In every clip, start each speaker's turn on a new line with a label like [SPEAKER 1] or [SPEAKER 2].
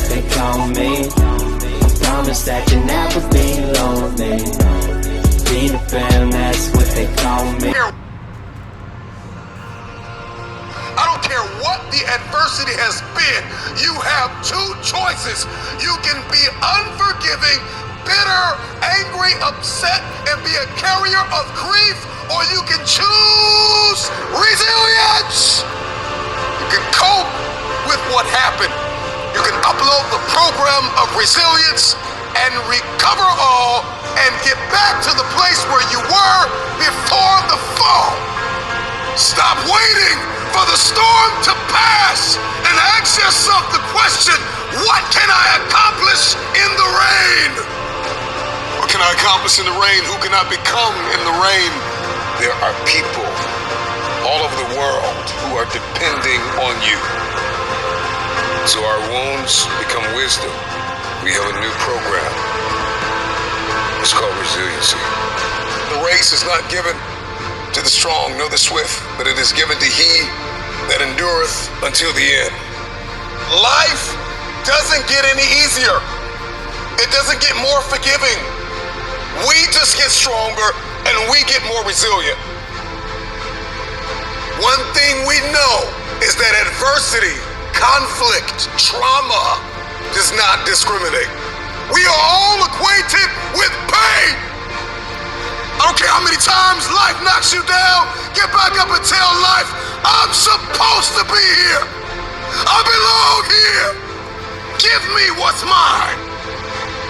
[SPEAKER 1] what they call me. Promise that you'll never be lonely. Peter Pan, that's what they call me.
[SPEAKER 2] I don't care what the adversity has been. You have two choices. You can be unforgiving, bitter, angry, upset, and be a carrier of grief, or you can choose resilience. You can cope with what happened. You can upload the program of resilience and recover all and get back to the place where you were before the fall. Stop waiting for the storm to pass and ask yourself the question, what can I accomplish in the rain? What can I accomplish in the rain? Who can I become in the rain? There are people all over the world who are depending on you. So our wounds become wisdom. We have a new program. It's called resiliency. The race is not given to the strong nor the swift, but it is given to he that endureth until the end. Life doesn't get any easier. It doesn't get more forgiving. We just get stronger and we get more resilient. One thing we know is that adversity, conflict, trauma does not discriminate. We are all acquainted with pain. I don't care how many times life knocks you down, get back up and tell life, I'm supposed to be here. I belong here. Give me what's mine.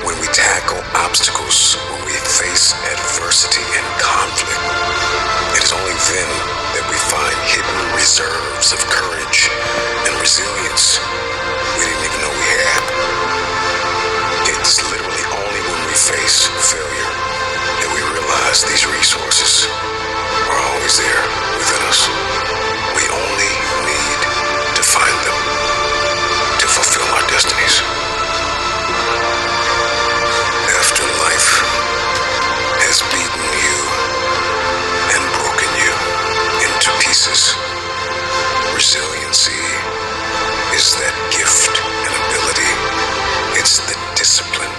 [SPEAKER 2] When we tackle obstacles, when we face adversity and conflict, it is only then that we find hidden reserves of courage and resilience we didn't even know we had. It's literally only when we face failure that we realize these resources are always there within us. We only need to find them to fulfill our destinies. After life has beaten you and broken you into pieces, resiliency is that gift and ability. It's the discipline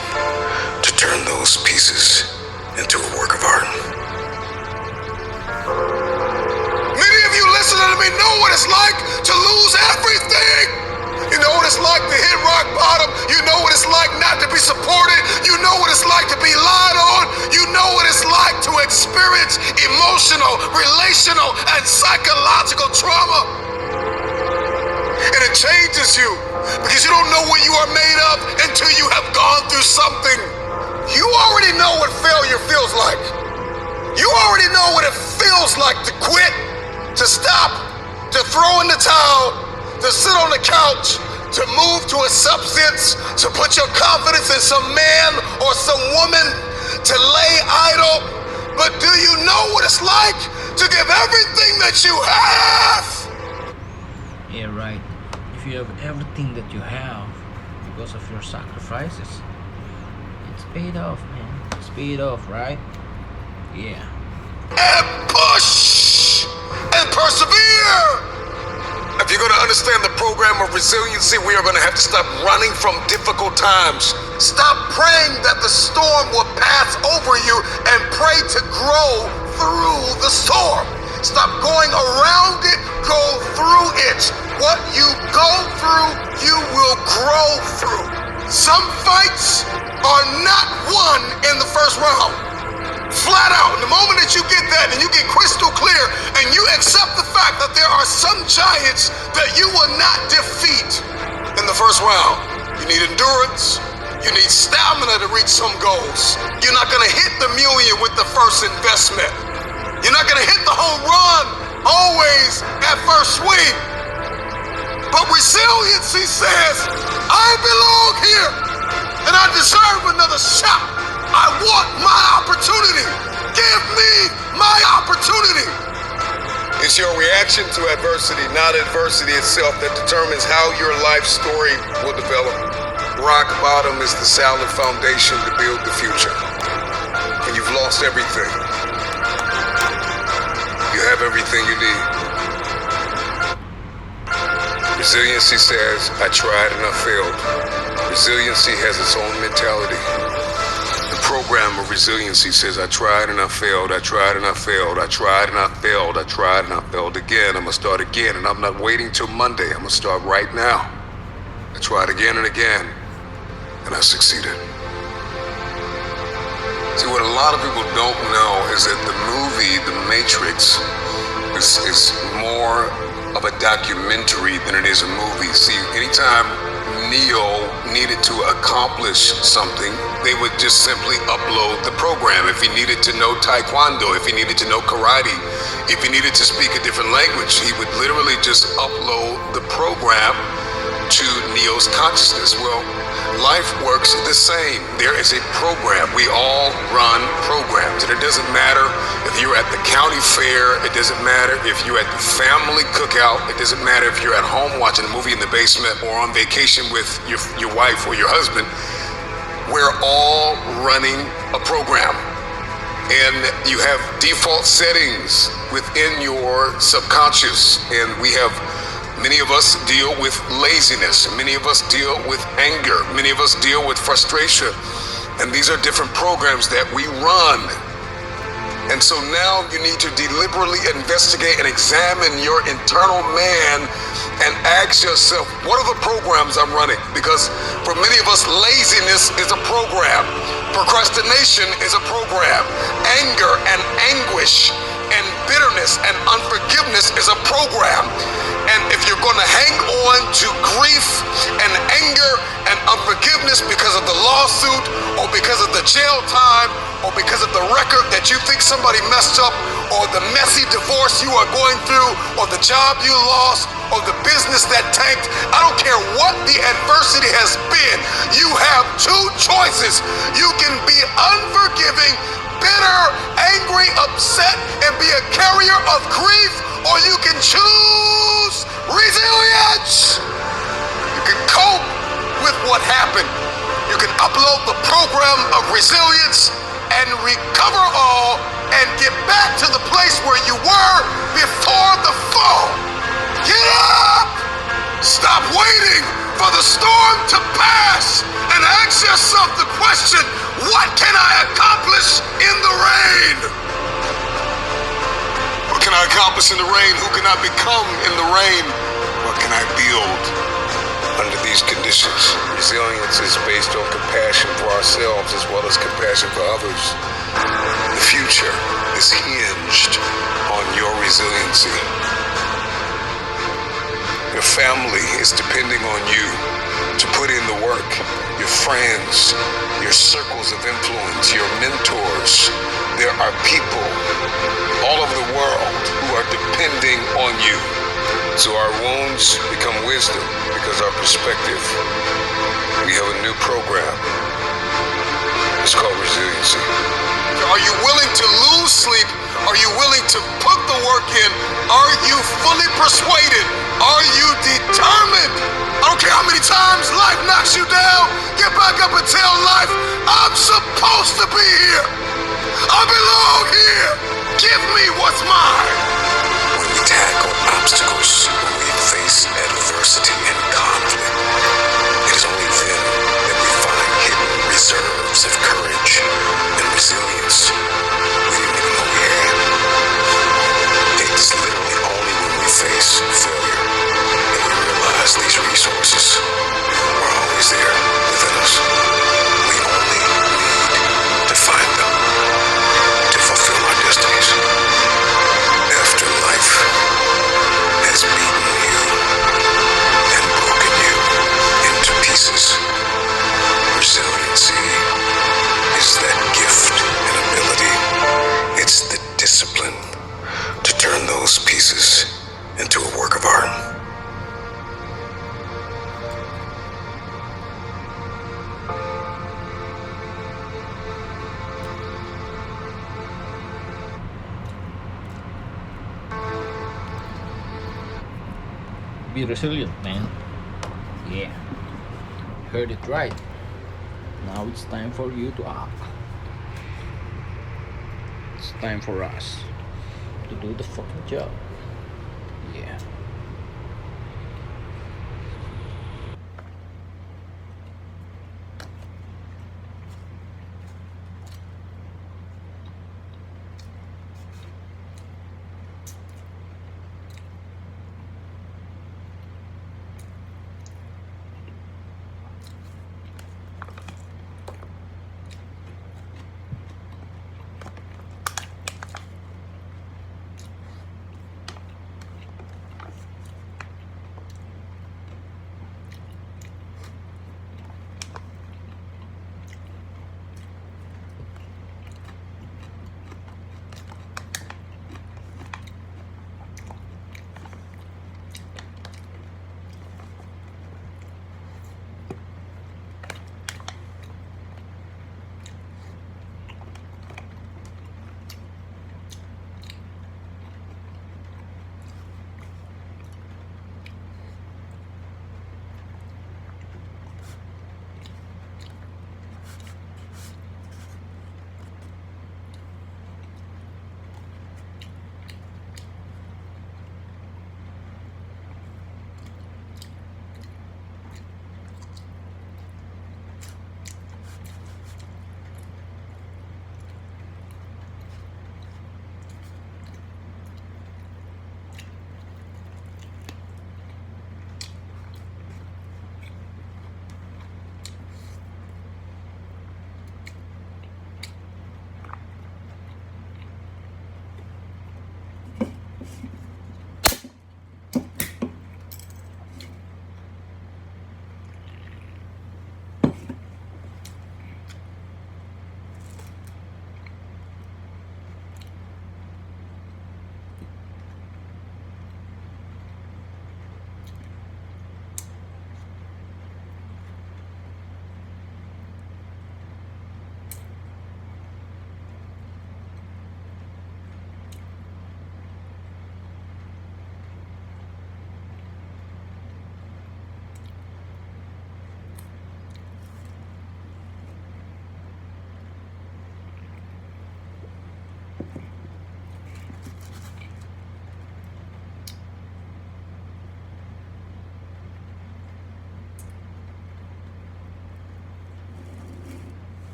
[SPEAKER 2] to turn those pieces into a work of art. Many of you listening to me know what it's like to lose everything. You know what it's like to hit rock bottom. You know what it's like not to be supported. You know what it's like to be lied on. You know what it's like to experience emotional, relational, and psychological trauma. And it changes you because you don't know what you are made of until you have gone through something. You already know what failure feels like. You already know what it feels like to quit, to stop, to throw in the towel, to sit on the couch, to move to a substance, to put your confidence in some man or some woman, to lay idle. But do you know what it's like to give everything that you have?
[SPEAKER 3] Yeah, right. If you have everything that you have because of your sacrifices, it's paid off, man. It's paid off, right? Yeah.
[SPEAKER 2] And push and persevere. If you're going to understand the program of resiliency, we are going to have to stop running from difficult times. Stop praying that the storm will pass over you and pray to grow through the storm. Stop going around it, go through it. What you go through, you will grow through. Some fights are not won in the first round. Flat out, the moment that you get that and you get crystal clear and you accept the fact that there are some giants that you will not defeat in the first round. You need endurance. You need stamina to reach some goals. You're not gonna hit the million with the first investment. You're not gonna hit the home run always at first swing. But resiliency says, I belong here and I deserve another shot. I want my opportunity. Give me my opportunity. It's your reaction to adversity, not adversity itself, that determines how your life story will develop. Rock bottom is the solid foundation to build the future. And you've lost everything. You have everything you need. Resiliency says, I tried and I failed. Resiliency has its own mentality. The program of resiliency says, I tried and I failed, I tried and I failed, I tried and I failed, I tried and I failed again. I'm gonna start again, and I'm not waiting till Monday. I'm gonna start right now. I tried again and again, and I succeeded. See, what a lot of people don't know is that the movie, The Matrix, is more of a documentary than it is a movie. See, anytime Neo needed to accomplish something, they would just simply upload the program. If he needed to know Taekwondo, if he needed to know karate, if he needed to speak a different language, he would literally just upload the program to Neo's consciousness. Well, life works the same. There is a program. We all run programs. And it doesn't matter if you're at the county fair. It doesn't matter if you're at the family cookout. It doesn't matter if you're at home watching a movie in the basement or on vacation with your wife or your husband. We're all running a program. And you have default settings within your subconscious. And we have many of us deal with laziness. Many of us deal with anger. Many of us deal with frustration. And these are different programs that we run. And so now you need to deliberately investigate and examine your internal man and ask yourself, what are the programs I'm running? Because for many of us, laziness is a program. Procrastination is a program. Anger and anguish and bitterness and unforgiveness is a program. And if you're going to hang on to grief and anger and unforgiveness because of the lawsuit or because of the jail time or because of the record that you think somebody messed up or the messy divorce you are going through or the job you lost or the business that tanked, I don't care what the adversity has been, you have two choices. You can be unforgiving, bitter, angry, upset, and be a carrier of grief, or you can choose resilience. You can cope with what happened. You can upload the program of resilience and recover all and get back to the place where you were before the fall. Get up! Stop waiting for the storm to pass and ask yourself the question, what can I accomplish in the rain? What can I accomplish in the rain? Who can I become in the rain? What can I build under these conditions? Resilience is based on compassion for ourselves as well as compassion for others. The future is hinged on your resiliency. Your family is depending on you to put in the work. Your friends, your circles of influence, your mentors. There are people all over the world who are depending on you. So our wounds become wisdom because our perspective. We have a new program. It's called resiliency. Are you willing to lose sleep? Are you willing to put the work in? Are you fully persuaded? Are you determined? I don't care how many times life knocks you down. Get back up and tell life, I'm supposed to be here. I belong here. Give me what's mine. When we tackle obstacles, when we face adversity and conflict, it is only then that we find hidden reserves of courage and resilience we didn't even know we had. It's literally only when we face failure that we realize these resources were always there within us. We only need to find them to fulfill our destinies. After life has beaten you and broken you into pieces, resiliency is that gift and ability. It's the discipline to turn those pieces into a work of art.
[SPEAKER 3] Be resilient, man. Yeah, heard it right. Now it's time for you to act. It's time for us to do the fucking job. Yeah.